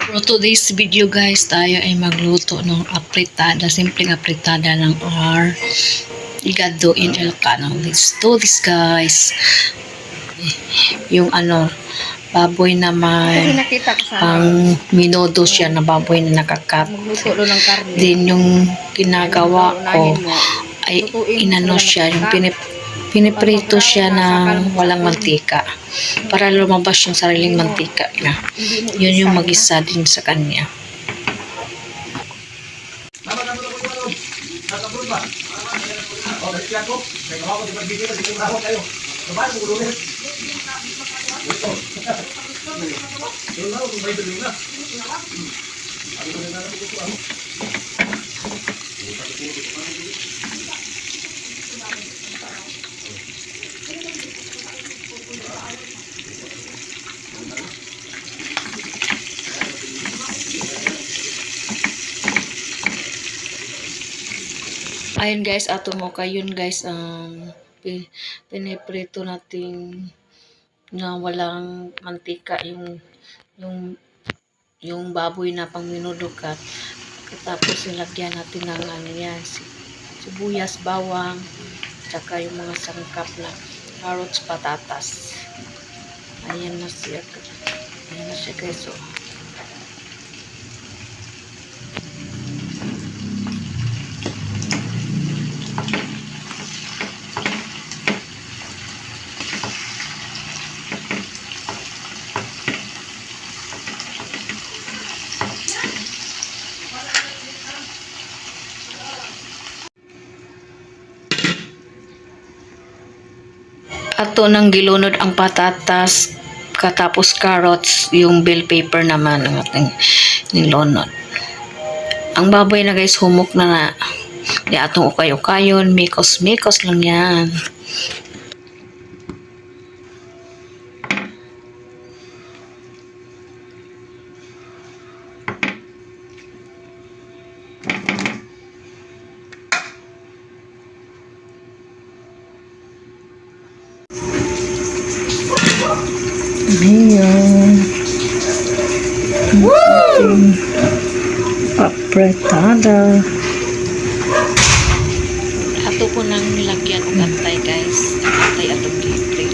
For today's video guys, tayo ay magluto ng apritada, simpleng apritada ng R. Igado in Ilocano. Let's do this guys. Yung baboy na may pang minodo siya na baboy na nakakat. Din yung ginagawa ko ay inano siya, yung piniprito siya ng walang mantika para lumabas yung sariling mantika niya. Yun yung mag-isa din sa kanya. Ayun guys, ato mo kayon guys, piniprito natin na walang mantika yung baboy na pang minudukat. Tapos ilagyan natin ng sibuyas, bawang, tsaka yung mga sangkap na carrots, patatas. Ayan na siya guys. So, ato nang gilunod ang patatas, katapos carrots, yung bell pepper naman ang ating nilunod. Ang baboy na guys, humok na. Di atong ukay-ukayon, mikos-mikos lang yan. Ayan. Apretada. Ato po nang nilagyan og antay guys. Antay atong gipre.